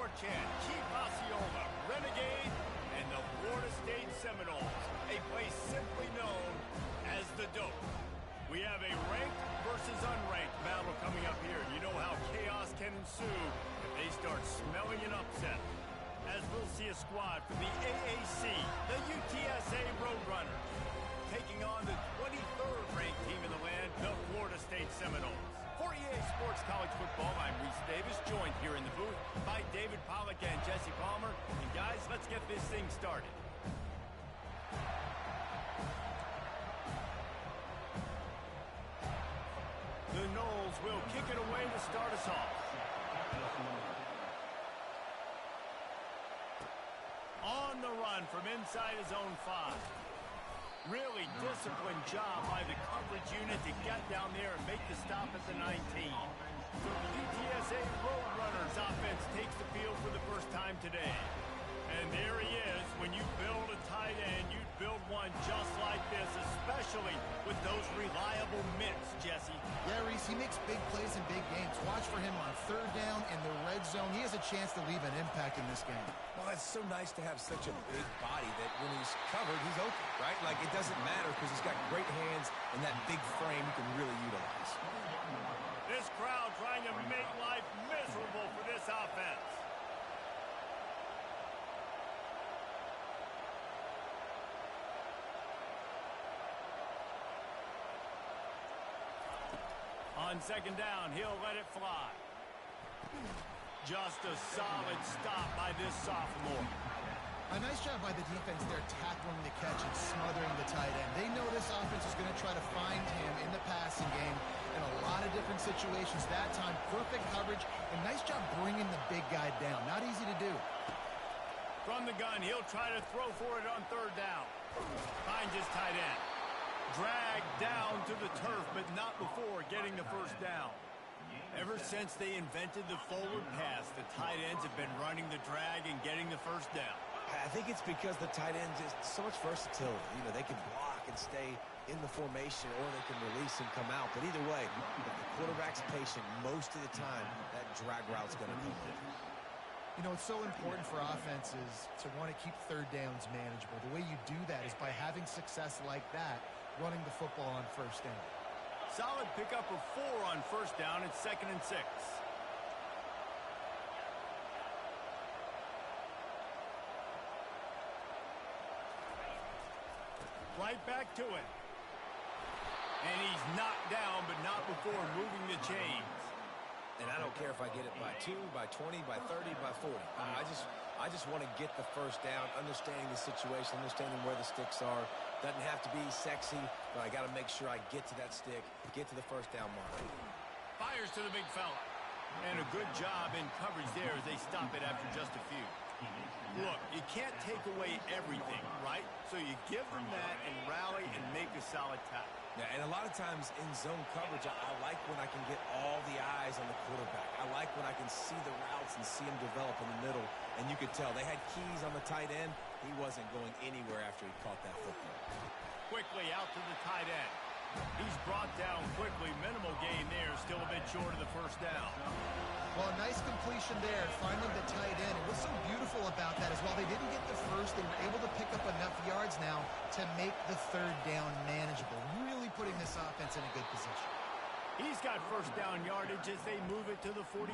Marchand, Chief Osceola, Renegade, and the Florida State Seminoles, a place simply known as the Dope. We have a ranked versus unranked battle coming up here. You know how chaos can ensue if they start smelling an upset. As we'll see a squad from the AAC, the UTSA Roadrunners, taking on the 23rd ranked team in the land, the Florida State Seminoles. For EA Sports College Football, I'm Reese Davis, joined here in the booth by David Pollack and Jesse Palmer. And guys, let's get this thing started. The Noles will kick it away to start us off. On the run from inside his own 5. Really disciplined job by the coverage unit to get down there and make the stop at the 19. So the UTSA Roadrunners offense takes the field for the first time today. And there he is. When you build a tight end, you'd build one just like this, especially with those reliable mitts, Jesse. Yeah, Reese, he makes big plays in big games. Watch for him on third down in the red zone. He has a chance to leave an impact in this game. Well, it's so nice to have such a big body that when he's covered, he's open, right? Like, it doesn't matter because he's got great hands and that big frame he can really utilize. This crowd trying to make life miserable for this offense. On second down, he'll let it fly. Just a solid stop by this sophomore. A nice job by the defense there tackling the catch and smothering the tight end. They know this offense is going to try to find him in the passing game in a lot of different situations. That time, perfect coverage, and nice job bringing the big guy down. Not easy to do. From the gun, he'll try to throw for it on third down. Finds his tight end. Dragged down to the turf, but not before getting the first down. Ever since they invented the forward pass, the tight ends have been running the drag and getting the first down. I think it's because the tight ends is so much versatility. You know, they can block and stay in the formation, or they can release and come out. But either way, if the quarterback's patient most of the time, that drag route's going to come in. You know, it's so important for offenses to want to keep third downs manageable. The way you do that is by having success like that, running the football on first down. Solid pickup of 4 on first down. It's 2nd and 6. Right back to it. And he's knocked down, but not before moving the chains. And I don't care if I get it by 2, by 20, by 30, by 40. I just want to get the first down, understanding the situation, understanding where the sticks are. Doesn't have to be sexy, but I got to make sure I get to that stick, get to the first down mark. Fires to the big fella. And a good job in coverage there as they stop it after just a few. Look, you can't take away everything, right? So you give them that and rally and make a solid tackle. Yeah, and a lot of times in zone coverage, I like when I can get all the eyes on the quarterback. I like when I can see the routes and see them develop in the middle. And you could tell they had keys on the tight end. He wasn't going anywhere after he caught that football. Quickly out to the tight end. He's brought down quickly. Minimal gain there. Still a bit short of the first down. Well, nice completion there, finding the tight end. And what's so beautiful about that is while they didn't get the first, they were able to pick up enough yards now to make the third down manageable. Really putting this offense in a good position. He's got first down yardage as they move it to the 44.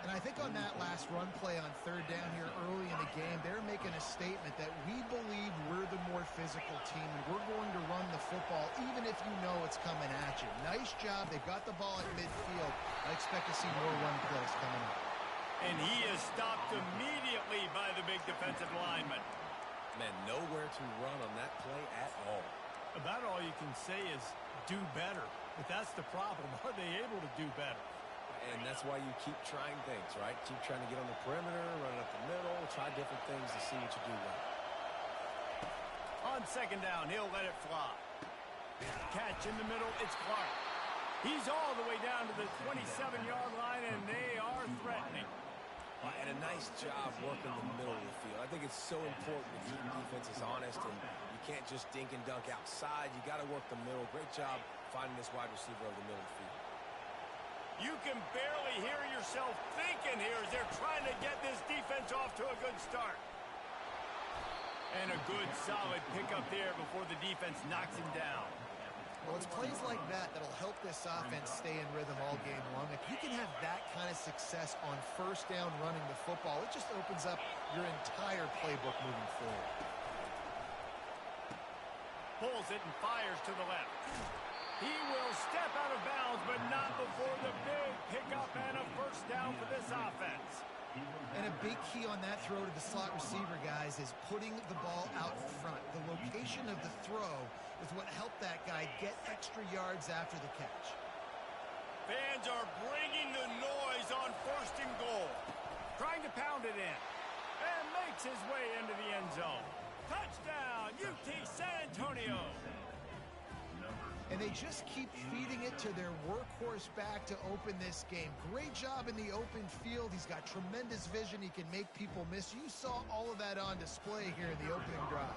And I think on that last run play on third down here early in the game, they're making a statement that we believe we're the more physical team and we're going to run the football even if you know it's coming at you. Nice job. They've got the ball at midfield. I expect to see more run plays coming up. And he is stopped immediately by the big defensive lineman. Man, nowhere to run on that play at all. About all you can say is do better. But that's the problem. Are they able to do better? And that's why you keep trying things, right? Keep trying to get on the perimeter, run up the middle, try different things to see what you do well. On second down, he'll let it fly. Catch in the middle, it's Clark. He's all the way down to the 27-yard line, and they are threatening. And a nice job working the middle of the field. I think it's so important to keep defense is honest, and you can't just dink and dunk outside. You got to work the middle. Great job finding this wide receiver over the middle of the field. You can barely hear yourself thinking here as they're trying to get this defense off to a good start. And a good, solid pickup there before the defense knocks him down. Well, it's plays like that that'll help this offense stay in rhythm all game long. If you can have that kind of success on first down running the football, it just opens up your entire playbook moving forward. Pulls it and fires to the left. He will step out of bounds, but not before the big pickup and a first down for this offense. And a big key on that throw to the slot receiver, guys, is putting the ball out front. The location of the throw is what helped that guy get extra yards after the catch. Fans are bringing the noise on first and goal. Trying to pound it in. And makes his way into the end zone. Touchdown, UT San Antonio. And they just keep feeding it to their workhorse back to open this game. Great job in the open field. He's got tremendous vision. He can make people miss. You saw all of that on display here in the opening drive.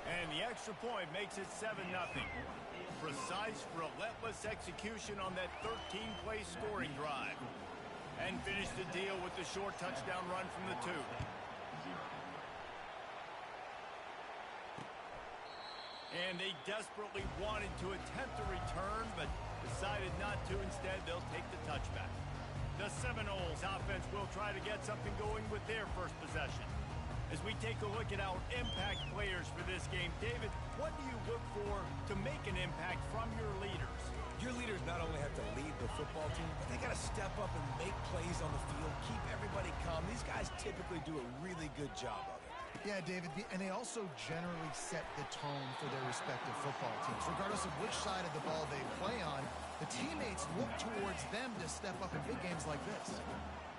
And the extra point makes it 7-0. Precise, relentless execution on that 13-play scoring drive. And finish the deal with the short touchdown run from the 2. And they desperately wanted to attempt a return, but decided not to. Instead, they'll take the touchback. The Seminoles offense will try to get something going with their first possession. As we take a look at our impact players for this game, David, what do you look for to make an impact from your leaders? Your leaders not only have to lead the football team, but they got to step up and make plays on the field, keep everybody calm. These guys typically do a really good job of it. Yeah, David, and they also generally set the tone for their respective football teams. Regardless of which side of the ball they play on, the teammates look towards them to step up in big games like this.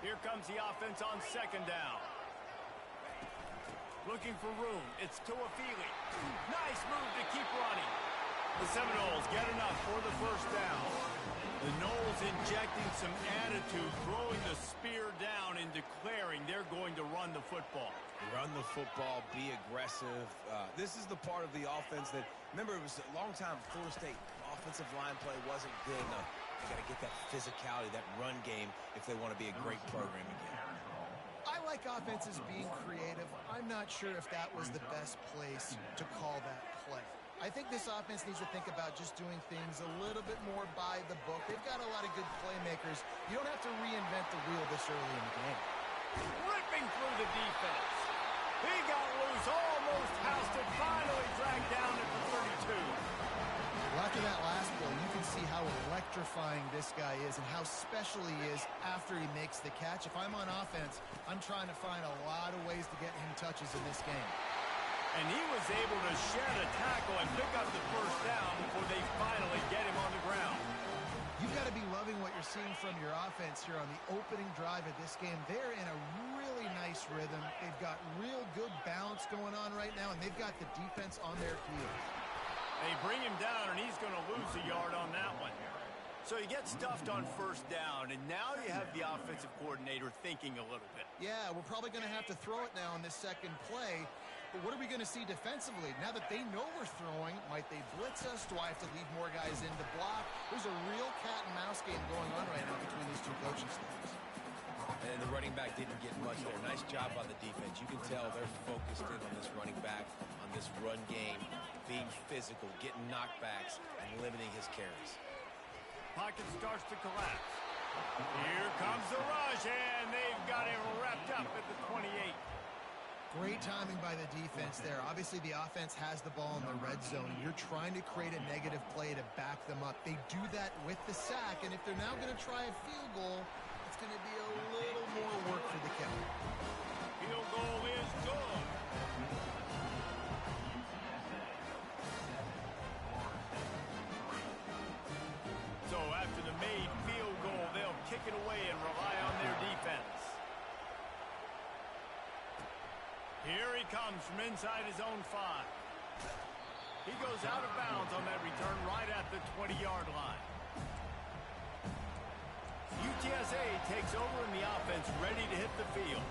Here comes the offense on second down. Looking for room. It's Tuafili. Nice move to keep running. The Seminoles get enough for the first down. The Noles injecting some attitude, throwing the spear down and declaring they're going to run the football. Run the football, be aggressive. This is the part of the offense that, remember, it was a long time Florida State offensive line play wasn't good enough. They got to get that physicality, that run game, if they want to be a great program again. I like offenses being creative. I'm not sure if that was the best place to call that play. I think this offense needs to think about just doing things a little bit more by the book. They've got a lot of good playmakers. You don't have to reinvent the wheel this early in the game. Ripping through the defense. He got loose, almost housed it, finally dragged down at the 32. Well, after that last play, you can see how electrifying this guy is and how special he is after he makes the catch. If I'm on offense, I'm trying to find a lot of ways to get him touches in this game. And he was able to shed a tackle and pick up the first down before they finally get him on the ground. You've got to be loving what you're seeing from your offense here on the opening drive of this game. They're in a really nice rhythm. They've got real good balance going on right now, and they've got the defense on their heels. They bring him down, and he's going to lose a yard on that one. So he gets stuffed on first down, and now you have the offensive coordinator thinking a little bit. Yeah, we're probably going to have to throw it now on this second play. But what are we going to see defensively? Now that they know we're throwing, might they blitz us? Do I have to leave more guys in to block? There's a real cat and mouse game going on right now between these two coaching staffs. And the running back didn't get much there. Nice job by the defense. You can tell they're focused in on this running back, on this run game, being physical, getting knockbacks, and limiting his carries. Pocket starts to collapse. Here comes the rush, and they've got him wrapped up at the 28. Great timing by the defense there. Obviously, the offense has the ball in the red zone. You're trying to create a negative play to back them up. They do that with the sack, and if they're now going to try a field goal, it's going to be a little more work for the kicker. Field goal is good. So after the made field goal, they'll kick it away and rely on their defense. Here he comes from inside his own 5. He goes out of bounds on that return right at the 20-yard line. UTSA takes over in the offense, ready to hit the field.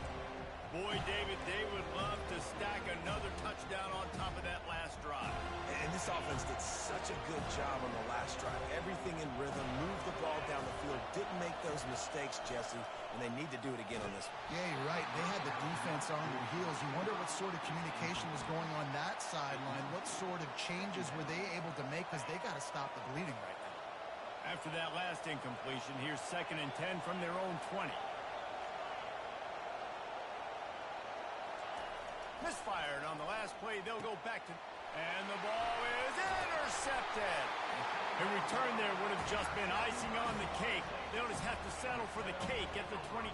Boy, David, they would love to stack another touchdown on top of that last drive. And this offense did such a good job on the last drive. Everything in rhythm, moved the ball down the field, didn't make those mistakes, Jesse, and they need to do it again on this one. Yeah, you're right. They had the defense on their heels. You wonder what sort of communication was going on that sideline. What sort of changes were they able to make, because they got to stop the bleeding right now. After that last incompletion, here's 2nd and 10 from their own 20. Misfired on the last play. They'll go back to... And the ball is intercepted. A return there would have just been icing on the cake. They'll just have to settle for the cake at the 23.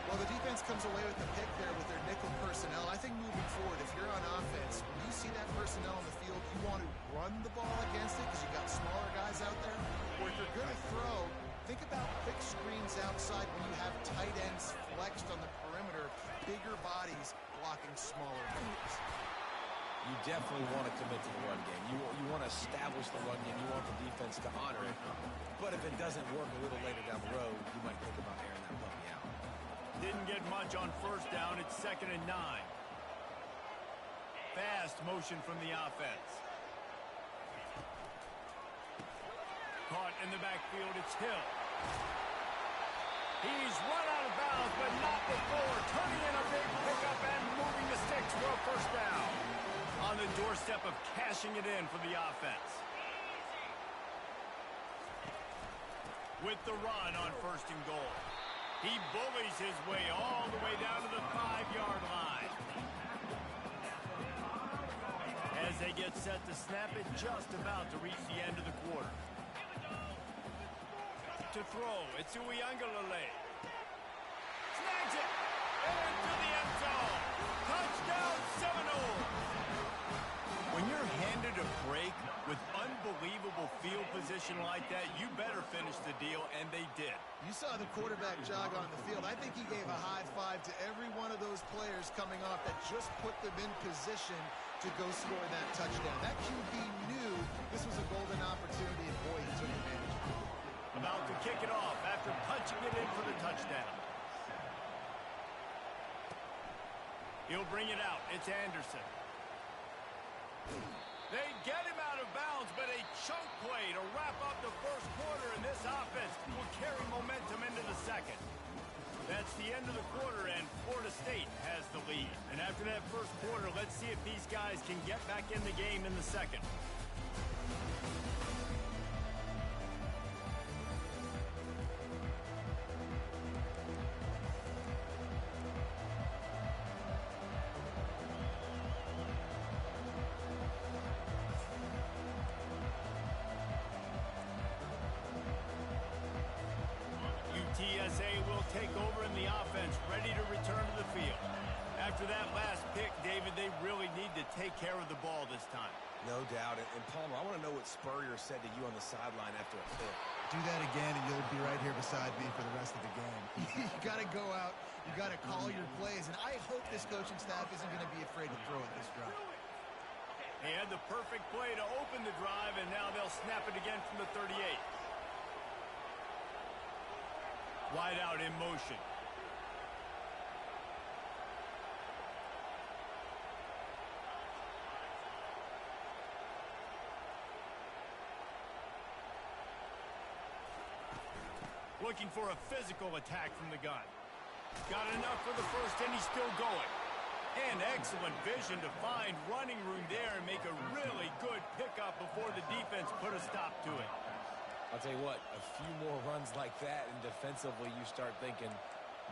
Well, the defense comes away with the pick there with their nickel personnel. I think moving forward, if you're on offense, when you see that personnel on the field, you want to run the ball against it because you've got smaller guys out there. Or if you're going to throw, think about quick screens outside when you have tight ends flexed on the perimeter, bigger bodies blocking smaller guys. You definitely want to commit to the run game. You want to establish the run game. You want the defense to honor it. But if it doesn't work a little later down the road, you might think about airing that puppy out. Didn't get much on 1st down. It's 2nd and 9. Fast motion from the offense. Caught in the backfield. It's Hill. He's run out of bounds, but not before turning in a big pickup and moving the sticks for a 1st down. On the doorstep of cashing it in for the offense. With the run on 1st and goal. He bullies his way all the way down to the 5-yard line. As they get set to snap it, just about to reach the end of the quarter. To throw, it's Uiagalelei. Snags it into the end zone. Touchdown Seminoles. When you're handed a break with unbelievable field position like that, you better finish the deal, and they did. You saw the quarterback jog on the field. I think he gave a high five to every one of those players coming off that just put them in position to go score that touchdown. That QB knew this was a golden opportunity, and boy, he took advantage of it. About to kick it off after punching it in for the touchdown. He'll bring it out. It's Anderson. They get him out of bounds, but a chunk play to wrap up the 1st quarter, and this offense will carry momentum into the 2nd. That's the end of the quarter, and Florida State has the lead. And after that 1st quarter, let's see if these guys can get back in the game in the 2nd. TSA will take over in the offense, ready to return to the field. After that last pick, David, they really need to take care of the ball this time. No doubt. And Palmer, I want to know what Spurrier said to you on the sideline after a pick. Do that again, and you'll be right here beside me for the rest of the game. You got to go out. You got to call your plays, and I hope this coaching staff isn't going to be afraid to throw it this drive. They had the perfect play to open the drive, and now they'll snap it again from the 38. Wide out in motion. Looking for a physical attack from the gun. Got enough for the 1st, and he's still going. And excellent vision to find running room there and make a really good pickup before the defense put a stop to it. I'll tell you what, a few more runs like that, and defensively you start thinking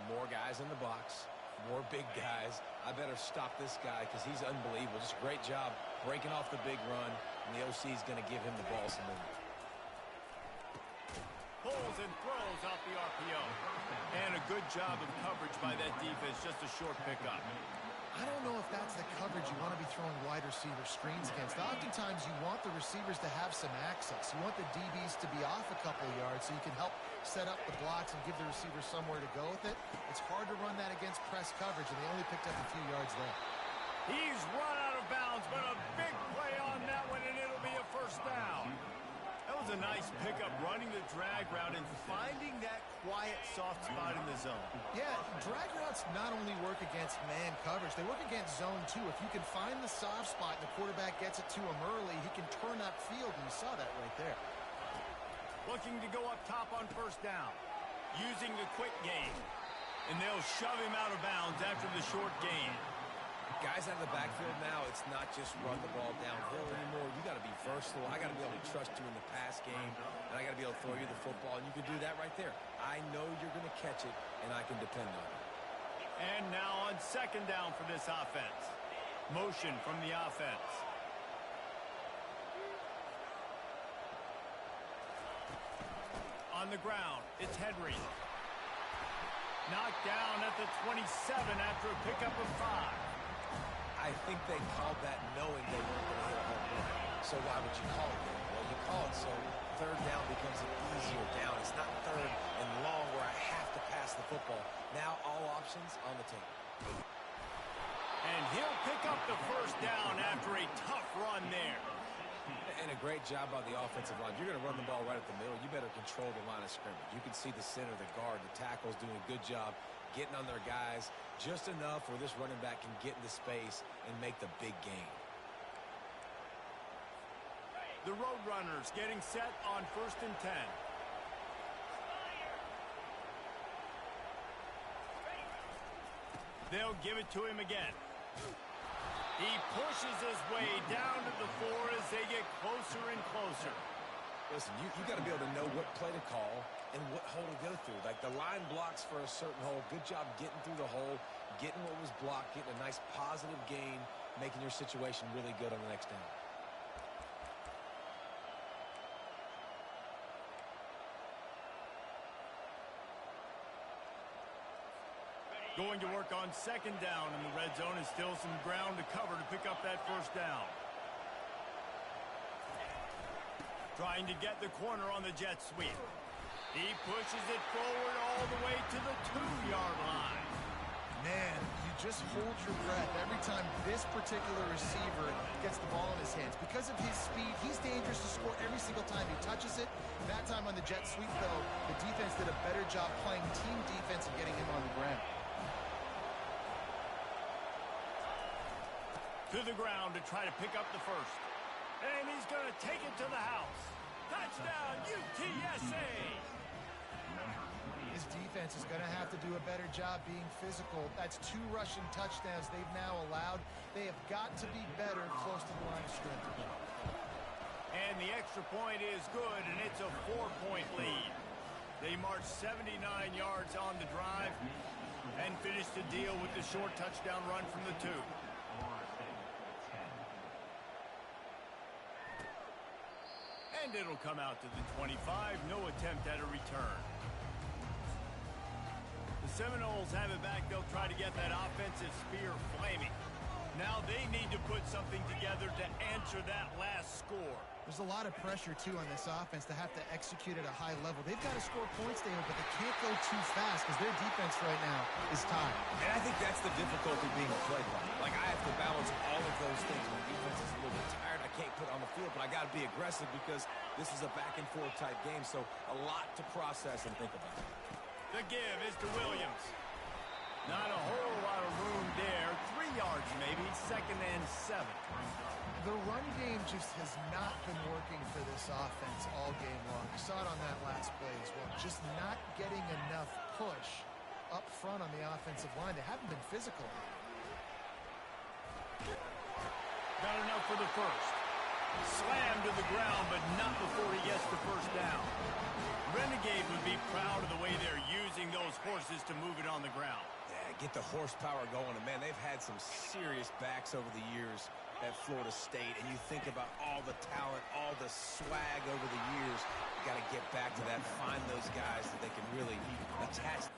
more guys in the box, more big guys. I better stop this guy because he's unbelievable. Just a great job breaking off the big run, and the OC is going to give him the ball some movement. Pulls and throws off the RPO. And a good job of coverage by that defense, just a short pickup. I don't know if that's the coverage you want to be throwing wide receiver screens against. Oftentimes, you want the receivers to have some access. You want the DBs to be off a couple of yards so you can help set up the blocks and give the receiver somewhere to go with it. It's hard to run that against press coverage, and they only picked up a few yards there. He's run out of bounds, but a big play on that one, and it'll be a 1st down. was a nice pickup running the drag route and finding that quiet, soft spot in the zone. Yeah, drag routes not only work against man coverage, they work against zone too. If you can find the soft spot and the quarterback gets it to him early, he can turn upfield, and you saw that right there. Looking to go up top on first down, using the quick game. And they'll shove him out of bounds after the short gain. Guys out of the backfield now, it's not just run the ball downhill anymore. You got to be versatile. I got to be able to trust you in the pass game, and I got to be able to throw you the football, and you can do that right there. I know you're going to catch it, and I can depend on it. And now on second down for this offense. Motion from the offense. On the ground, it's Henry. Knocked down at the 27 after a pickup of 5. I think they called that knowing they weren't going to hit a home run. So why would you call it that? Well, you call it so third down becomes an easier down. It's not third and long where I have to pass the football. Now all options on the table. And he'll pick up the first down after a tough run there. And a great job by the offensive line. You're going to run the ball right at the middle. You better control the line of scrimmage. You can see the center, the guard, the tackle's doing a good job getting on their guys just enough where this running back can get into space and make the big gain. The Roadrunners getting set on 1st and 10. They'll give it to him again. He pushes his way down to the 4 as they get closer and closer. Listen, you got to be able to know what play to call and what hole to go through. Like the line blocks for a certain hole. Good job getting through the hole, getting what was blocked, getting a nice positive gain, making your situation really good on the next down. Going to work on second down in the red zone, and still some ground to cover to pick up that first down. Trying to get the corner on the jet sweep. He pushes it forward all the way to the 2-yard line. Man, you just hold your breath every time this particular receiver gets the ball in his hands. Because of his speed, he's dangerous to score every single time he touches it. That time on the jet sweep, though, the defense did a better job playing team defense and getting him on the ground. To the ground to try to pick up the first. And he's going to take it to the house. Touchdown, UTSA! His defense is going to have to do a better job being physical. That's 2 rushing touchdowns they've now allowed. They have got to be better close to the line of scrimmage. And the extra point is good, and it's a 4-point lead. They march 79 yards on the drive and finish the deal with the short touchdown run from the 2. And it'll come out to the 25. No attempt at a return. The Seminoles have it back. They'll try to get that offensive spear flaming. Now they need to put something together to answer that last score. There's a lot of pressure, too, on this offense to have to execute at a high level. They've got to score points, David, but they can't go too fast because their defense right now is tired. And I think that's the difficulty being a play caller. Like, I have to balance all of those things. My defense is a little bit tired. I can't put on the field, but I got to be aggressive because this is a back-and-forth type game, so a lot to process and think about. The give is to Williams. Not a whole lot of room there. 3 yards maybe, 2nd and 7. The run game just has not been working for this offense all game long. You saw it on that last play as well. Just not getting enough push up front on the offensive line. They haven't been physical. Got enough for the first. Slammed to the ground, but not before he gets the first down. Renegade would be proud of the way they're using those horses to move it on the ground. Yeah, get the horsepower going. And, man, they've had some serious backs over the years at Florida State, and you think about all the talent, all the swag over the years. You got to get back to that, find those guys that they can really attach.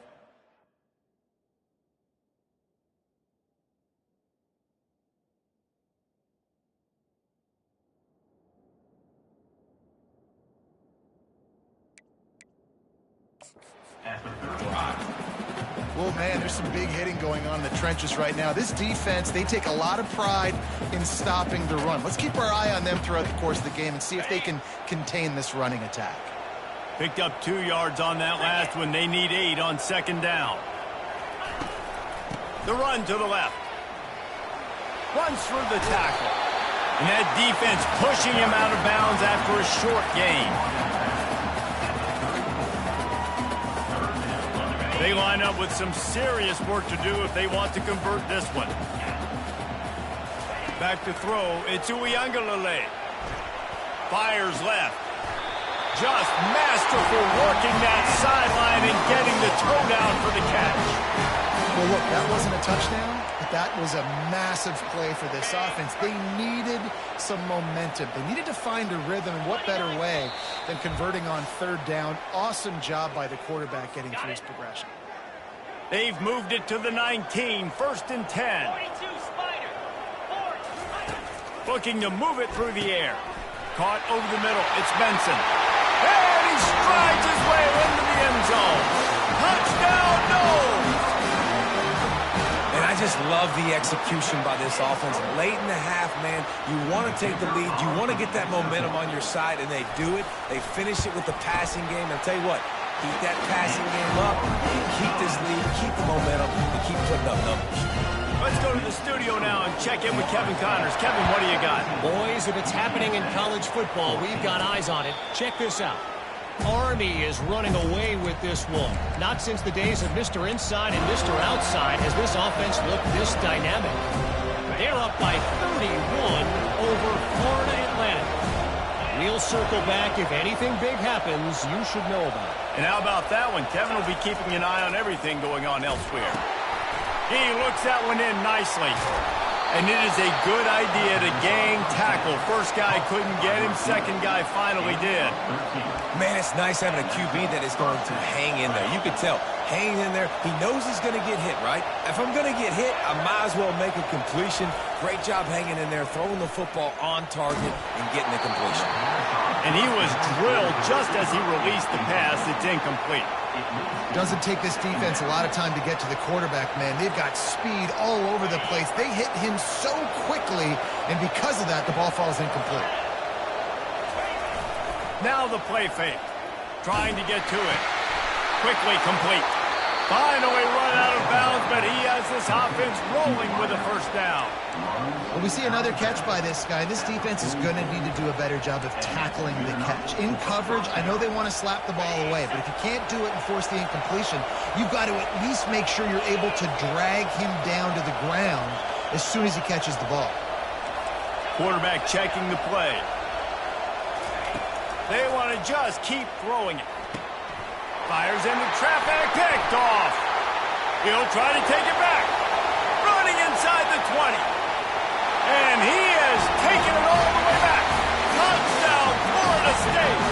Well, man, there's some big hitting going on in the trenches right now. This defense, they take a lot of pride in stopping the run. Let's keep our eye on them throughout the course of the game and see if they can contain this running attack. Picked up 2 yards on that last one. They need 8 on second down. The run to the left. Runs through the tackle. And that defense pushing him out of bounds after a short gain. They line up with some serious work to do if they want to convert this one. Back to throw. It's Uiagalelei. Fires left. Just masterful working that sideline and getting the toe down for the catch. Well, look, that wasn't a touchdown, but that was a massive play for this offense. They needed some momentum. They needed to find a rhythm, and what better way than converting on third down. Awesome job by the quarterback getting through his progression. They've moved it to the 19, 1st and 10. Looking to move it through the air. Caught over the middle. It's Benson. And he strides his way into the end zone. Touchdown, Noles! And I just love the execution by this offense. Late in the half, man, you want to take the lead. You want to get that momentum on your side, and they do it. They finish it with the passing game. And I'll tell you what, keep that passing game up, keep this lead, keep the momentum, and keep putting up numbers. Let's go to the studio now and check in with Kevin Connors. Kevin, what do you got? Boys, if it's happening in college football, we've got eyes on it. Check this out. Army is running away with this one. Not since the days of Mr. Inside and Mr. Outside has this offense looked this dynamic. They're up by 31 over Florida Atlantic. We'll circle back. If anything big happens, you should know about it. And how about that one? Kevin will be keeping an eye on everything going on elsewhere. He looks that one in nicely. And it is a good idea to gang tackle. First guy couldn't get him. Second guy finally did. Man, it's nice having a QB that is going to hang in there. You can tell, hanging in there, he knows he's going to get hit, right? If I'm going to get hit, I might as well make a completion. Great job hanging in there, throwing the football on target and getting the completion. And he was drilled just as he released the pass. It's incomplete. Doesn't take this defense a lot of time to get to the quarterback, man. They've got speed all over the place. They hit him so quickly, and because of that, the ball falls incomplete. Now the play fake. Trying to get to it. Quickly complete. Finally run out of bounds, but he has this offense rolling with a first down. Well, we see another catch by this guy. This defense is going to need to do a better job of tackling the catch. In coverage, I know they want to slap the ball away, but if you can't do it and force the incompletion, you've got to at least make sure you're able to drag him down to the ground as soon as he catches the ball. Quarterback checking the play. They want to just keep throwing it. Fires into traffic, picked off. He'll try to take it back. Running inside the 20. And he has taken it all the way back. Touchdown, Florida State.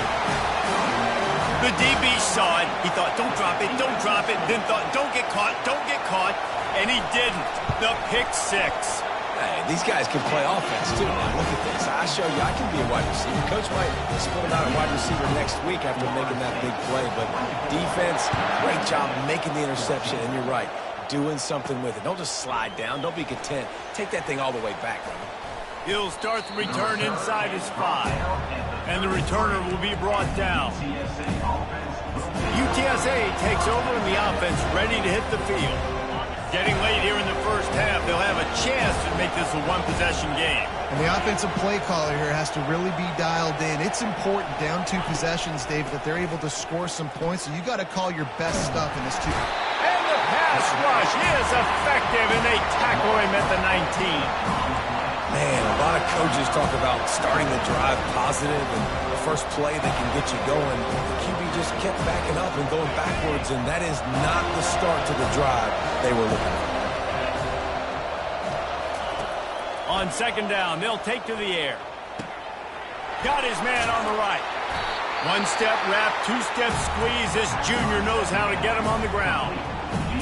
The DB saw it. He thought, don't drop it, don't drop it. Then thought, don't get caught, don't get caught. And he didn't. The pick six. Hey, these guys can play offense, too. Now, look at this. I show you I can be a wide receiver. Coach might split him out a wide receiver next week after making that big play. But defense, great job making the interception. And you're right, doing something with it. Don't just slide down. Don't be content. Take that thing all the way back, brother. He'll start the return inside his 5. And the returner will be brought down. UTSA takes over in the offense, ready to hit the field. Getting late here in the first half, they'll have a chance to make this a one-possession game. And the offensive play caller here has to really be dialed in. It's important, down 2 possessions, David, that they're able to score some points. So you got to call your best stuff in this 2. And the pass rush is effective, and they tackle him at the 19. Man, a lot of coaches talk about starting the drive positive and the first play that can get you going. The QB just kept backing up and going backwards, and that is not the start to the drive they were looking for. On second down, they'll take to the air. Got his man on the right. 1-step wrap, 2-step squeeze. This junior knows how to get him on the ground.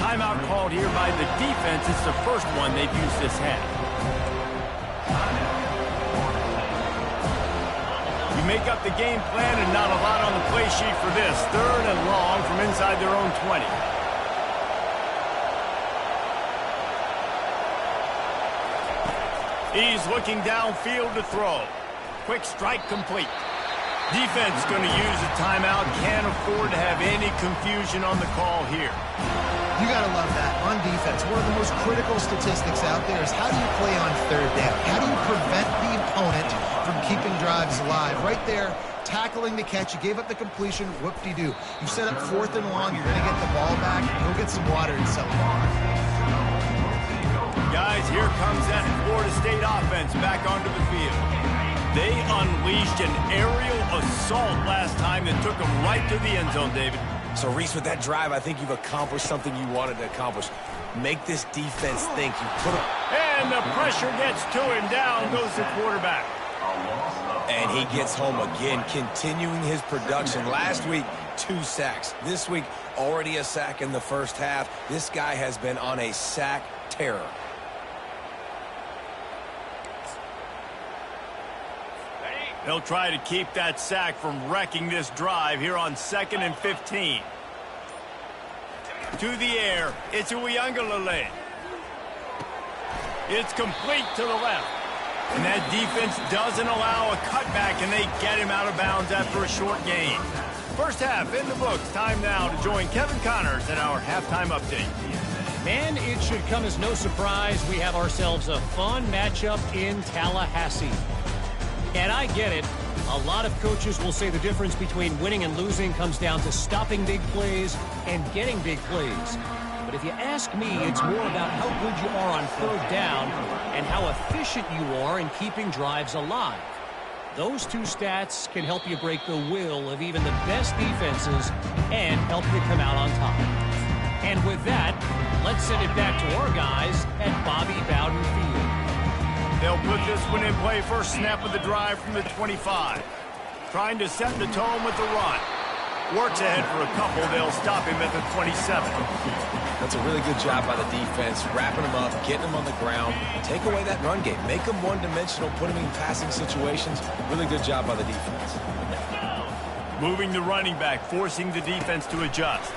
Timeout called here by the defense. It's the first one they've used this half. You make up the game plan and not a lot on the play sheet for this. 3rd and long from inside their own 20. He's looking downfield to throw. Quick strike complete. Defense going to use a timeout. Can't afford to have any confusion on the call here. You got to love that. On defense, one of the most critical statistics out there is how do you play on third down? How do you prevent the opponent from keeping drives alive? Right there, tackling the catch. You gave up the completion. Whoop-de-doo. You set up 4th and long. You're going to get the ball back. Go get some water and settle down. Guys, here comes that Florida State offense back onto the field. They unleashed an aerial assault last time that took them right to the end zone, David. So, Reese, with that drive, I think you've accomplished something you wanted to accomplish. Make this defense think. You put them... And the pressure gets to him. Down goes the quarterback. And he gets home again, continuing his production. Last week, 2 sacks. This week, already a sack in the first half. This guy has been on a sack terror. They'll try to keep that sack from wrecking this drive here on 2nd and 15. To the air, it's Uiagalelei. It's complete to the left. And that defense doesn't allow a cutback, and they get him out of bounds after a short gain. First half in the books. Time now to join Kevin Connors in our halftime update. And it should come as no surprise we have ourselves a fun matchup in Tallahassee. And I get it. A lot of coaches will say the difference between winning and losing comes down to stopping big plays and getting big plays. But if you ask me, it's more about how good you are on 3rd down and how efficient you are in keeping drives alive. Those 2 stats can help you break the will of even the best defenses and help you come out on top. And with that, let's send it back to our guys at Bobby Bowden Field. They'll put this one in play. First snap of the drive from the 25. Trying to set the tone with the run. Works ahead for a couple. They'll stop him at the 27. That's a really good job by the defense, wrapping him up, getting him on the ground. Take away that run game. Make him one-dimensional, put him in passing situations. Really good job by the defense. Moving the running back, forcing the defense to adjust.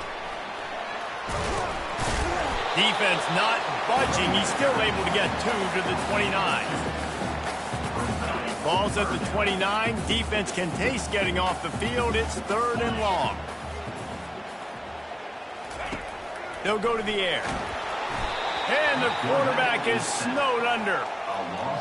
Defense not budging. He's still able to get 2 to the 29. Ball's at the 29. Defense can taste getting off the field. It's 3rd and long. They'll go to the air. And the quarterback is snowed under.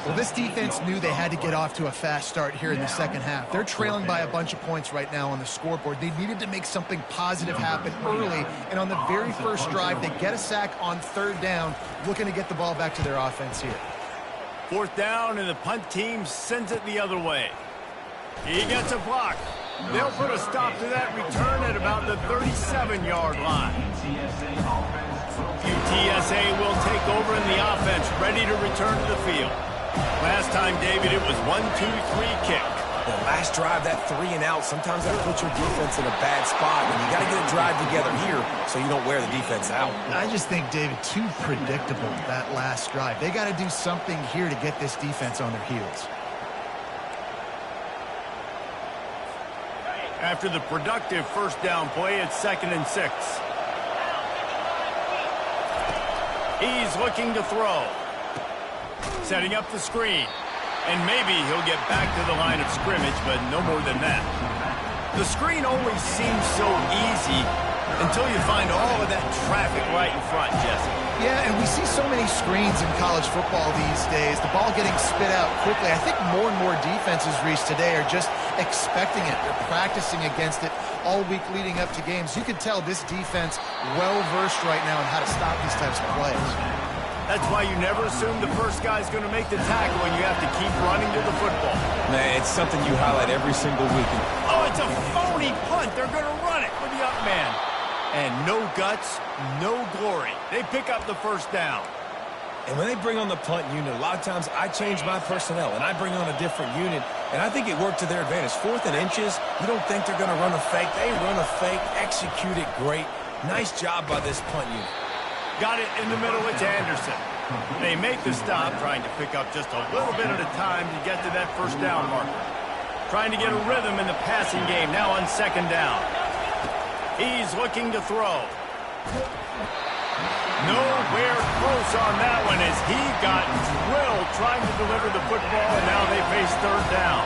Well, this defense knew they had to get off to a fast start here in the second half. They're trailing by a bunch of points right now on the scoreboard. They needed to make something positive happen early, and on the very first drive, they get a sack on 3rd down, looking to get the ball back to their offense here. 4th down, and the punt team sends it the other way. He gets a block. They'll put a stop to that return at about the 37-yard line. UTSA will take over in the offense, ready to return to the field. Last time, David, it was 1-2-3 kick. The last drive, that 3 and out, sometimes that puts your defense in a bad spot, and you got to get a drive together here so you don't wear the defense out. I just think, David, too predictable, that last drive. They got to do something here to get this defense on their heels. After the productive first down play, it's 2nd and 6. He's looking to throw. Setting up the screen. And maybe he'll get back to the line of scrimmage, but no more than that. The screen always seems so easy until you find all of that traffic right in front, Jesse. Yeah, and we see so many screens in college football these days. The ball getting spit out quickly. I think more and more defenses, Reese, today are just expecting it. They're practicing against it all week leading up to games. You can tell this defense well-versed right now on how to stop these types of plays. That's why you never assume the first guy's going to make the tackle and you have to keep running to the football. Man, it's something you highlight every single week. Oh, it's a phony punt. They're going to run it with the up man. And no guts, no glory. They pick up the first down. And when they bring on the punt unit, a lot of times I change my personnel and I bring on a different unit, and I think it worked to their advantage. 4th and inches, you don't think they're going to run a fake. They run a fake, execute it great. Nice job by this punt unit. Got it in the middle. It's Anderson. They make the stop, trying to pick up just a little bit at a time to get to that first down marker. Trying to get a rhythm in the passing game now on 2nd down. He's looking to throw. Nowhere close on that one as he got drilled trying to deliver the football, and now they face third down.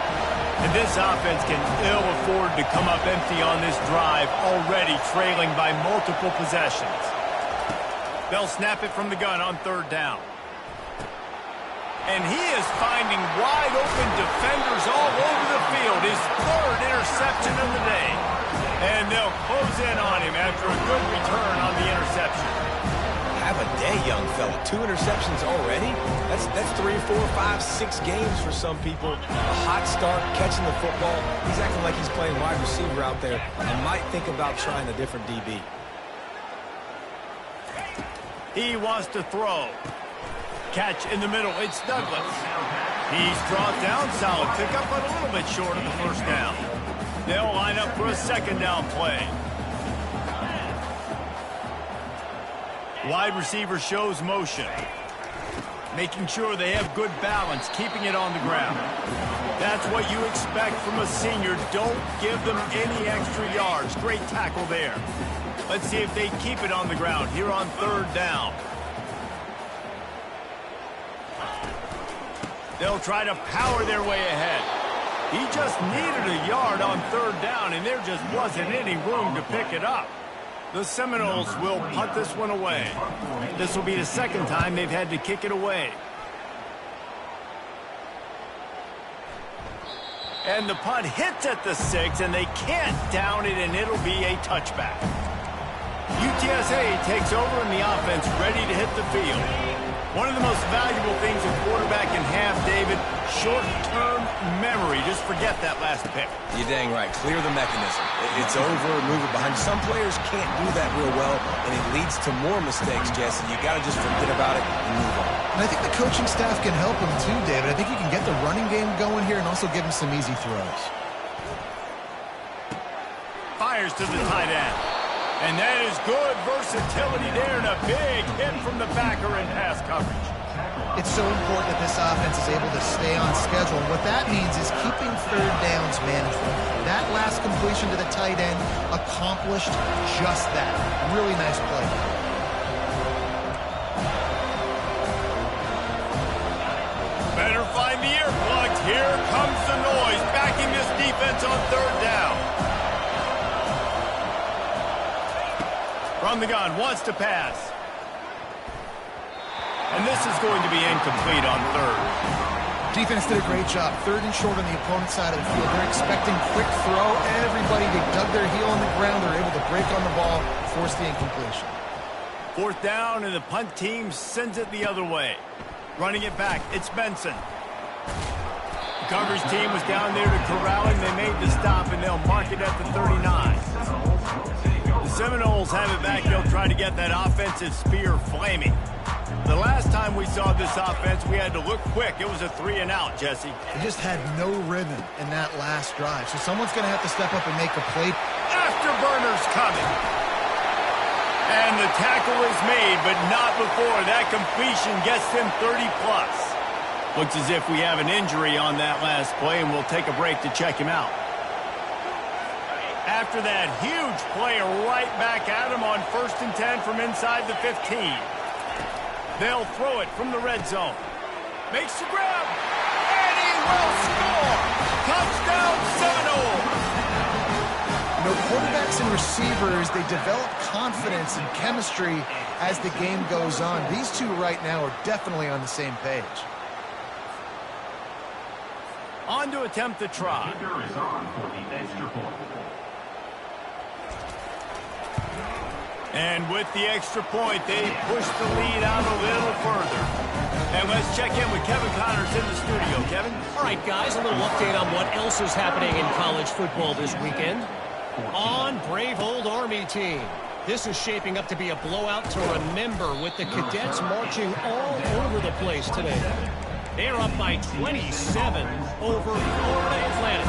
And this offense can ill afford to come up empty on this drive, already trailing by multiple possessions. They'll snap it from the gun on third down. And he is finding wide-open defenders all over the field. His third interception of the day. And they'll close in on him after a good return on the interception. Have a day, young fella. 2 interceptions already? That's 3, 4, 5, 6 games for some people. A hot start, catching the football. He's acting like he's playing wide receiver out there and might think about trying a different DB. He wants to throw. Catch in the middle. It's Douglas. He's brought down. Solid pickup, but a little bit short of the first down. They'll line up for a second down play. Wide receiver shows motion. Making sure they have good balance, keeping it on the ground. That's what you expect from a senior. Don't give them any extra yards. Great tackle there. Let's see if they keep it on the ground here on third down. They'll try to power their way ahead. He just needed a yard on third down, and there just wasn't any room to pick it up. The Seminoles will punt this one away. This will be the second time they've had to kick it away. And the punt hits at the 6, and they can't down it, and it'll be a touchback. UTSA takes over, and the offense ready to hit the field. One of the most valuable things a quarterback can have, David, short-term memory. Just forget that last pick. You're dang right. Clear the mechanism. It's over, move it behind. Some players can't do that real well, and it leads to more mistakes, Jesse. You got to just forget about it and move on. And I think the coaching staff can help him too, David. I think he can get the running game going here and also give him some easy throws. Fires to the tight end. And that is good versatility there, and a big hit from the backer in pass coverage. It's so important that this offense is able to stay on schedule. And what that means is keeping third downs manageable. That last completion to the tight end accomplished just that. Really nice play. Better find the earplugs. Here comes the noise, backing this defense on third down. From the gun, wants to pass. And this is going to be incomplete on third. Defense did a great job. Third and short on the opponent's side of the field. They're expecting quick throw. Everybody, they dug their heel on the ground. They're able to break on the ball, force the incompletion. Fourth down, and the punt team sends it the other way. Running it back, it's Benson. The coverage team was down there to corral him. They made the stop, and they'll mark it at the 39. The Seminoles have it back. They'll try to get that offensive spear flaming. The last time we saw this offense, we had to look quick. It was a 3-and-out, Jesse. They just had no rhythm in that last drive. So someone's going to have to step up and make a play. Afterburner's coming. And the tackle is made, but not before. That completion gets them 30-plus. Looks as if we have an injury on that last play, and we'll take a break to check him out. After that huge play, right back at him on 1st and 10 from inside the 15. They'll throw it from the red zone. Makes the grab, and he will score! Touchdown, Seminoles! You know, quarterbacks and receivers, they develop confidence and chemistry as the game goes on. These two right now are definitely on the same page. On to attempt the try. And with the extra point, they push the lead out a little further. And let's check in with Kevin Connors in the studio. Kevin? All right, guys, a little update on what else is happening in college football this weekend. On brave old Army team. This is shaping up to be a blowout to remember, with the cadets marching all over the place today. They're up by 27 over Florida Atlantic.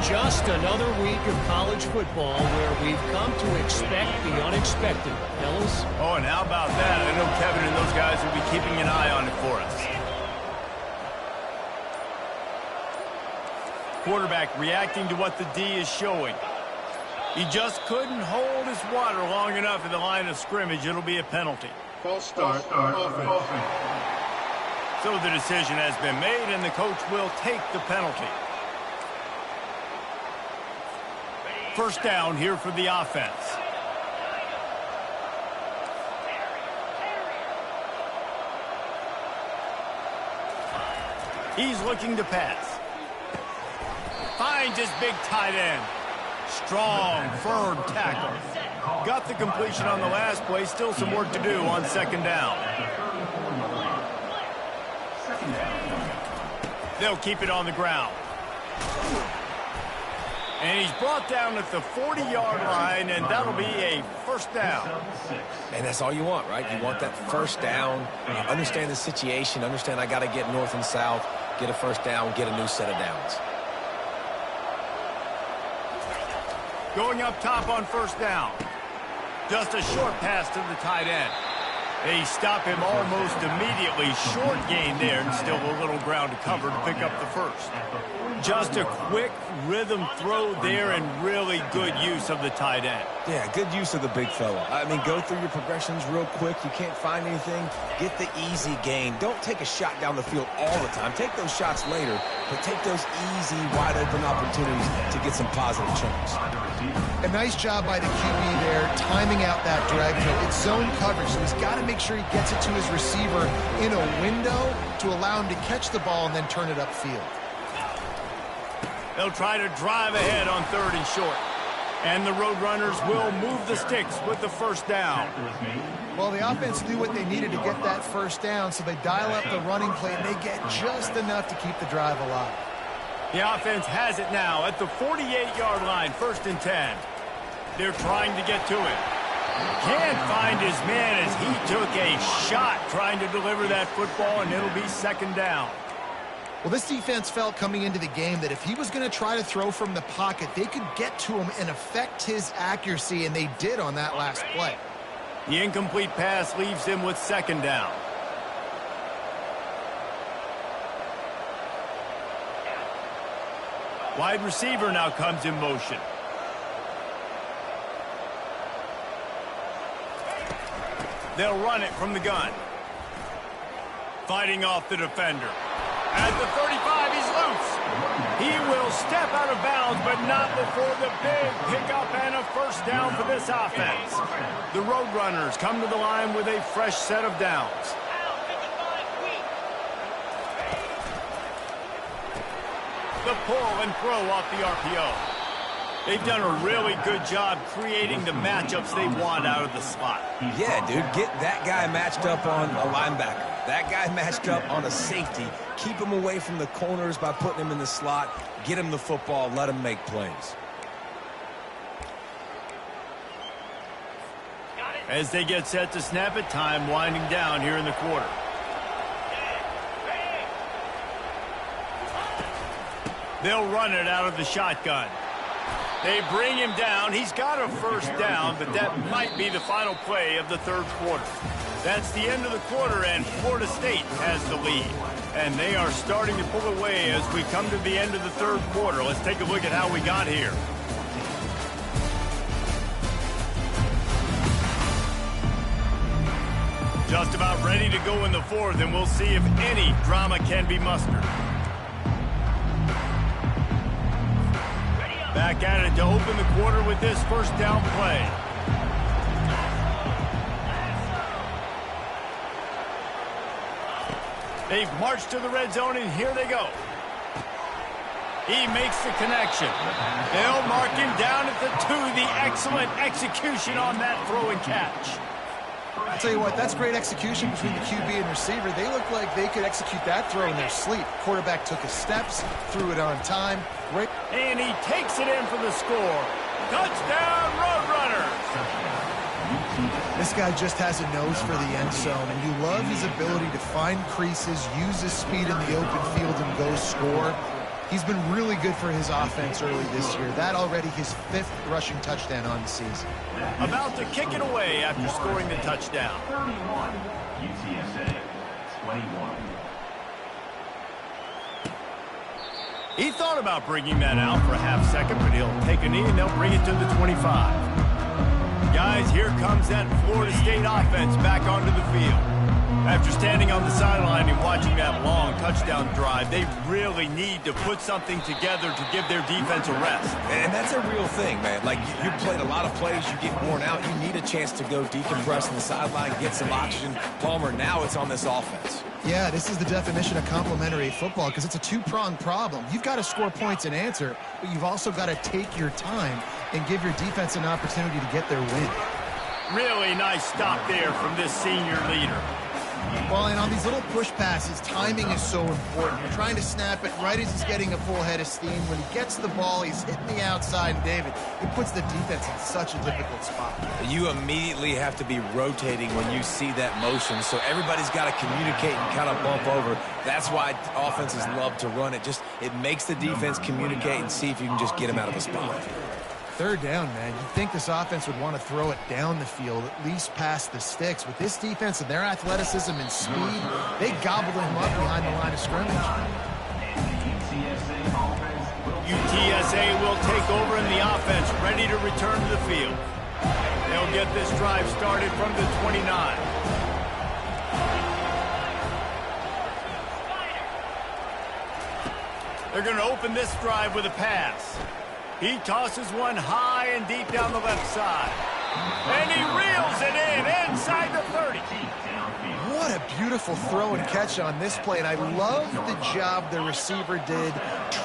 Just another week of college football where we've come to expect the unexpected, fellas. Oh, and how about that? I know Kevin and those guys will be keeping an eye on it for us. Quarterback reacting to what the D is showing. He just couldn't hold his water long enough in the line of scrimmage. It'll be a penalty. False start. Offense. So the decision has been made, and the coach will take the penalty. First down here for the offense. He's looking to pass. Finds his big tight end. Strong, firm tackle. Got the completion on the last play. Still some work to do on second down. They'll keep it on the ground. And he's brought down at the 40-yard line, and that'll be a first down. And that's all you want, right? You want that first down. You understand the situation. Understand I got to get north and south, get a first down, get a new set of downs. Going up top on first down. Just a short pass to the tight end. They stop him almost immediately. Short gain there, and still a little ground to cover to pick up the first. Just a quick rhythm throw there, and really good use of the tight end. Yeah, good use of the big fella. I mean, go through your progressions real quick. You can't find anything. Get the easy gain. Don't take a shot down the field all the time. Take those shots later, but take those easy, wide-open opportunities to get some positive chunks. A nice job by the QB there, timing out that drag throw. It's zone coverage, so he's got to make sure he gets it to his receiver in a window to allow him to catch the ball and then turn it upfield. They'll try to drive ahead on 3rd and short. And the Roadrunners will move the sticks with the first down. Well, the offense knew what they needed to get that first down, so they dial up the running play, and they get just enough to keep the drive alive. The offense has it now at the 48-yard line, 1st and 10. They're trying to get to it. Can't find his man as he took a shot trying to deliver that football, and it'll be 2nd down. Well, this defense felt coming into the game that if he was going to try to throw from the pocket, they could get to him and affect his accuracy, and they did on that last play. The incomplete pass leaves him with 2nd down. Wide receiver now comes in motion. They'll run it from the gun. Fighting off the defender. At the 35, he's loose. He will step out of bounds, but not before the big pickup and a first down for this offense. The Roadrunners come to the line with a fresh set of downs. The pull and throw off the RPO. They've done a really good job creating the matchups they want out of the slot. Yeah, dude, get that guy matched up on a linebacker. That guy matched up on a safety. Keep him away from the corners by putting him in the slot. Get him the football. Let him make plays. As they get set to snap it, time winding down here in the quarter. They'll run it out of the shotgun. They bring him down. He's got a first down, but that might be the final play of the 3rd quarter. That's the end of the quarter, and Florida State has the lead. And they are starting to pull away as we come to the end of the 3rd quarter. Let's take a look at how we got here. Just about ready to go in the 4th, and we'll see if any drama can be mustered. Back at it to open the quarter with this first down play. They've marched to the red zone, and here they go. He makes the connection. They'll mark him down at the 2. The excellent execution on that throw and catch. I'll tell you what, that's great execution between the QB and receiver. They look like they could execute that throw in their sleep. Quarterback took his steps, threw it on time. Great. And he takes it in for the score. Touchdown, Roadrunners! This guy just has a nose for the end zone, and you love his ability to find creases, use his speed in the open field, and go score. He's been really good for his offense early this year. That already his 5th rushing touchdown on the season. About to kick it away after scoring the touchdown. 31, UTSA, 21. He thought about bringing that out for a half second, but he'll take a knee and they'll bring it to the 25. Guys, here comes that Florida State offense back onto the field. After standing on the sideline and watching that long touchdown drive, they really need to put something together to give their defense a rest. And that's a real thing, man. Like, you played a lot of plays, you get worn out, you need a chance to go decompress on the sideline, get some oxygen. Palmer, now it's on this offense. Yeah, this is the definition of complementary football because it's a two-pronged problem. You've got to score points and answer, but you've also got to take your time and give your defense an opportunity to get their win. Really nice stop there from this senior leader. Well, and on these little push passes, timing is so important. You're trying to snap it right as he's getting a full head of steam. When he gets the ball, he's hitting the outside, and David, it puts the defense in such a difficult spot. You immediately have to be rotating when you see that motion, so everybody's got to communicate and kind of bump over. That's why offenses love to run it. It makes the defense communicate and see if you can just get them out of a spot. Third down, man. You'd think this offense would want to throw it down the field, at least past the sticks. With this defense and their athleticism and speed, they gobbled him up behind the line of scrimmage. UTSA will take over in the offense, ready to return to the field. They'll get this drive started from the 29. They're going to open this drive with a pass. He tosses one high and deep down the left side. And he reels it in inside the 30. What a beautiful throw and catch on this play. And I love the job the receiver did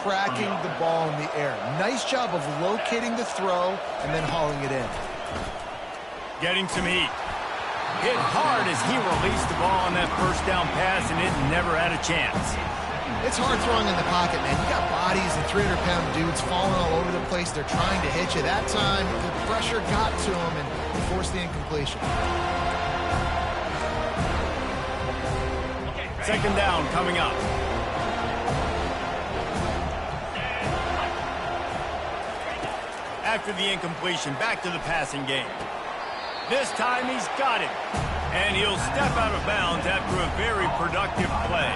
tracking the ball in the air. Nice job of locating the throw and then hauling it in. Getting some heat. Hit hard as he released the ball on that first down pass, and it never had a chance. It's hard throwing in the pocket, man. You got bodies and 300-pound dudes falling all over the place. They're trying to hit you. That time, the pressure got to him and forced the incompletion. Second down coming up. After the incompletion, back to the passing game. This time he's got it. And he'll step out of bounds after a very productive play.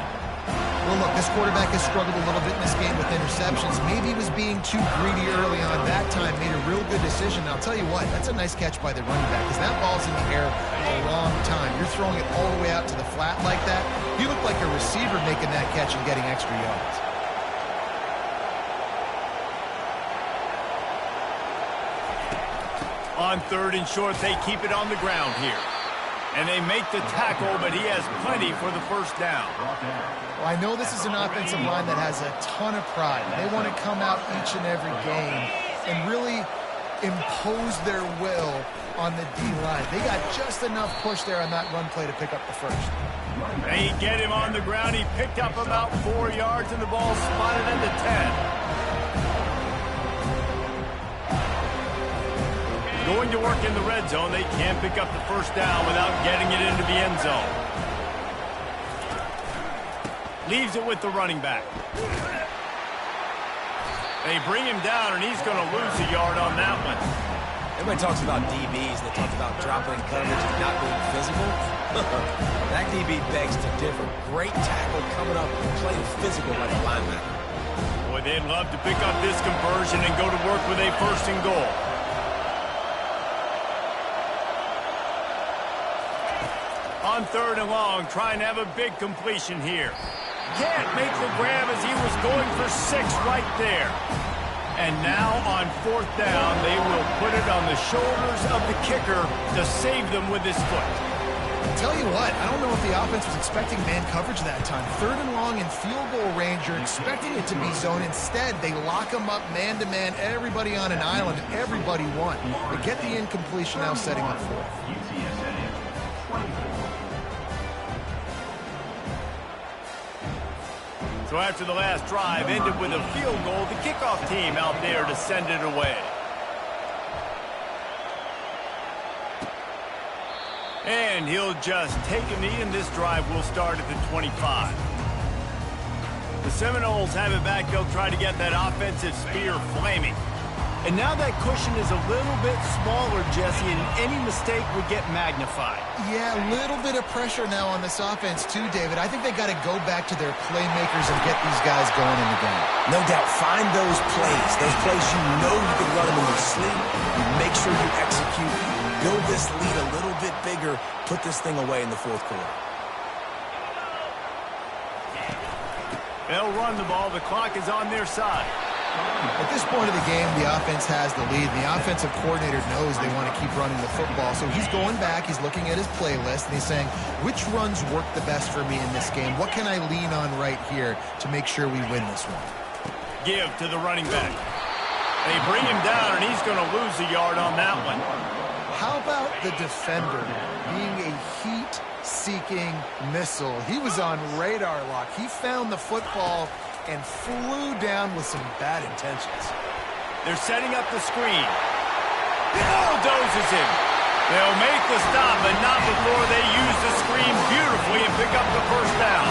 Well, look, this quarterback has struggled a little bit in this game with interceptions. Maybe he was being too greedy early on. That time made a real good decision. And I'll tell you what, that's a nice catch by the running back because that ball's in the air a long time. You're throwing it all the way out to the flat like that. You look like a receiver making that catch and getting extra yards. On third and short, they keep it on the ground here. And they make the tackle, but he has plenty for the first down. Well, I know this is an offensive line that has a ton of pride. They want to come out each and every game and really impose their will on the D-line. They got just enough push there on that run play to pick up the first. They get him on the ground. He picked up about 4 yards, and the ball spotted at the 10. Going to work in the red zone, they can't pick up the first down without getting it into the end zone. Leaves it with the running back. They bring him down, and he's going to lose a yard on that one. Everybody talks about DBs. They talk about dropping coverage and not being physical. That DB begs to differ. Great tackle coming up and playing physical like a linebacker. Boy, they'd love to pick up this conversion and go to work with a first and goal. On third and long, trying to have a big completion here. Can't make the grab as he was going for 6 right there. And now on fourth down, they will put it on the shoulders of the kicker to save them with his foot. Tell you what, I don't know if the offense was expecting man coverage that time. Third and long in field goal range, you're expecting it to be zone. Instead, they lock them up man-to-man, everybody on an island, everybody won. They get the incompletion now setting up fourth. So after the last drive ended with a field goal, the kickoff team out there to send it away. And he'll just take a knee, and this drive will start at the 25. The Seminoles have it back. They'll try to get that offensive spear flaming. And now that cushion is a little bit smaller, Jesse, and any mistake would get magnified. Yeah, a little bit of pressure now on this offense too, David. I think they got to go back to their playmakers and get these guys going in the game. No doubt. Find those plays you know you can run them in your sleep. You make sure you execute. build this lead a little bit bigger, put this thing away in the fourth quarter. They'll run the ball. The clock is on their side. At this point of the game, the offense has the lead. The offensive coordinator knows they want to keep running the football. So he's going back, he's looking at his playlist, and he's saying, which runs work the best for me in this game? What can I lean on right here to make sure we win this one? Give to the running back. They bring him down, and he's going to lose a yard on that one. How about the defender being a heat-seeking missile? He was on radar lock. He found the football and flew down with some bad intentions. They're setting up the screen. Bulldozes him. They'll make the stop, but not before they use the screen beautifully and pick up the first down.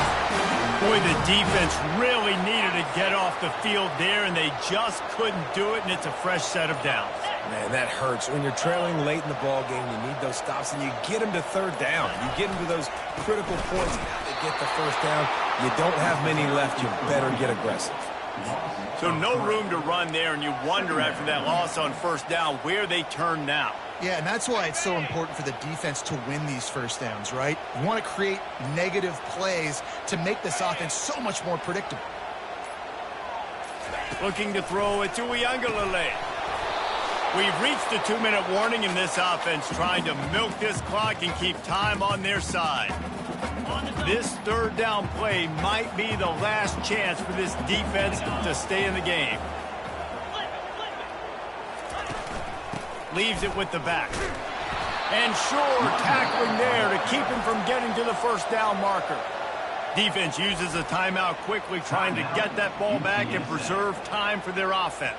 Boy, the defense really needed to get off the field there, and they just couldn't do it, and it's a fresh set of downs. Man, that hurts. When you're trailing late in the ball game, you need those stops, and you get them to third down. You get them to those critical points. Now they get the first down. You don't have many left. You better get aggressive. So no room to run there, and you wonder after that loss on first down where they turn now. Yeah, and that's why it's so important for the defense to win these first downs, right? You want to create negative plays to make this offense so much more predictable. Looking to throw it to Uiagalelei. We've reached the 2-minute warning in this offense, trying to milk this clock and keep time on their side. This third down play might be the last chance for this defense to stay in the game. Leaves it with the back. And sure, tackling there to keep him from getting to the first down marker. Defense uses a timeout quickly, trying to get that ball back and preserve time for their offense.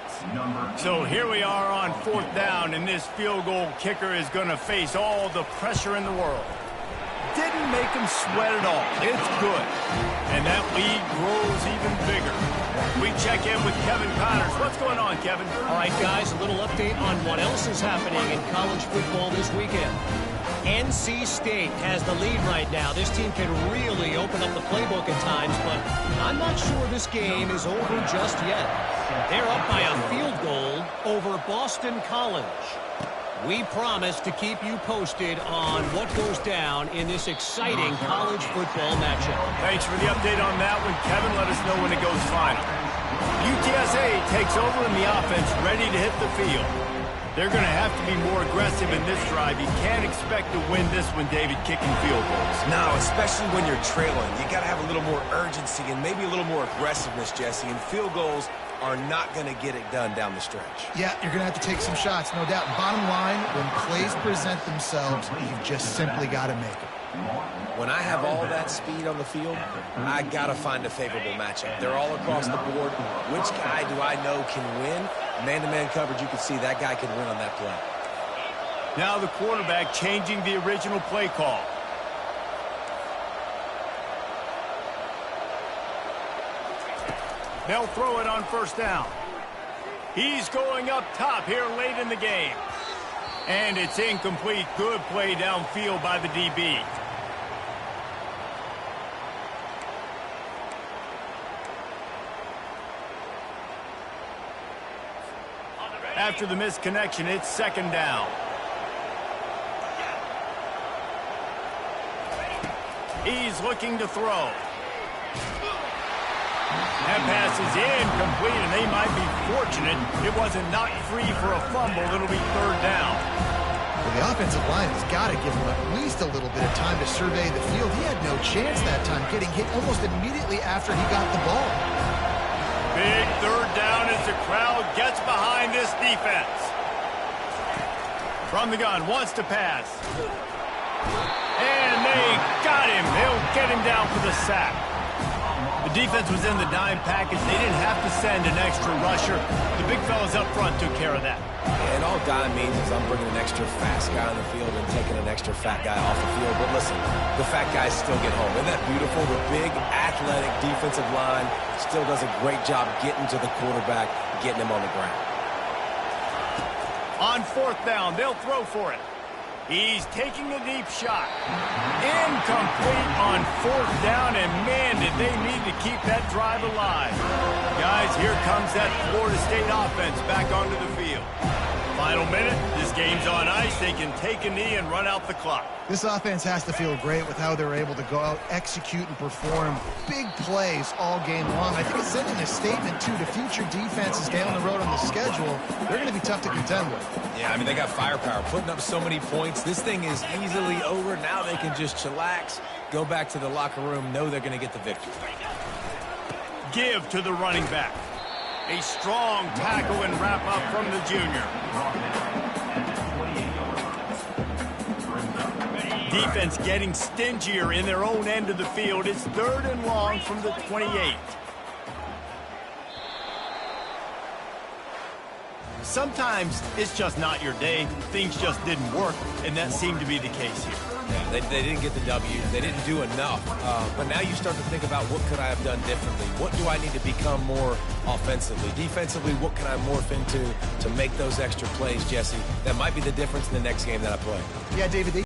So here we are on fourth down, and this field goal kicker is going to face all the pressure in the world. Didn't make him sweat at all. It's good. And that lead grows even bigger. We check in with Kevin Connors. What's going on, Kevin? All right, guys, a little update on what else is happening in college football this weekend. NC State has the lead right now. This team can really open up the playbook at times, but I'm not sure this game is over just yet. They're up by a field goal over Boston College. We promise to keep you posted on what goes down in this exciting college football matchup. Thanks for the update on that one, Kevin. Let us know when it goes final. UTSA takes over in the offense, ready to hit the field. They're going to have to be more aggressive in this drive. You can't expect to win this one, David, kicking field goals. No, especially when you're trailing. You got to have a little more urgency and maybe a little more aggressiveness, Jesse. And field goals are not going to get it done down the stretch. Yeah, you're going to have to take some shots, no doubt. Bottom line, when plays present themselves, you've just simply got to make them. When I have all that speed on the field, I got to find a favorable matchup. They're all across the board. Which guy do I know can win? Man-to-man coverage, you can see that guy can win on that play. Now the quarterback changing the original play call. They'll throw it on first down. He's going up top here late in the game. And it's incomplete. Good play downfield by the DB. After the missed connection, it's second down. He's looking to throw. That pass is incomplete, and they might be fortunate it wasn't knocked free for a fumble. It'll be third down. Well, the offensive line has got to give him at least a little bit of time to survey the field. He had no chance that time, getting hit almost immediately after he got the ball. Big third down as the crowd gets behind this defense. From the gun, wants to pass. And they got him. They'll get him down for the sack. The defense was in the dime package. They didn't have to send an extra rusher. The big fellas up front took care of that. And all dime means is I'm bringing an extra fast guy on the field and taking an extra fat guy off the field. But listen, the fat guys still get home. Isn't that beautiful? The big, athletic defensive line still does a great job getting to the quarterback, getting him on the ground. On fourth down, they'll throw for it. He's taking a deep shot. Incomplete on fourth down, and man, did they need to keep that drive alive. Guys, here comes that Florida State offense back onto the field. Final minute. This game's on ice. They can take a knee and run out the clock. This offense has to feel great with how they're able to go out, execute, and perform big plays all game long. I think it's sending a statement, too, to future defenses down the road on the schedule. They're going to be tough to contend with. Yeah, I mean, they got firepower, putting up so many points. This thing is easily over. Now they can just chillax, go back to the locker room, know they're going to get the victory. Give to the running back. A strong tackle and wrap up from the junior. Defense getting stingier in their own end of the field. It's 3rd and long from the 28. Sometimes it's just not your day. Things just didn't work, and that seemed to be the case here. Yeah, they didn't get the W. They didn't do enough. But now you start to think about what could I have done differently? What do I need to become more offensively? Defensively, what can I morph into to make those extra plays, Jesse? That might be the difference in the next game that I play. Yeah, David,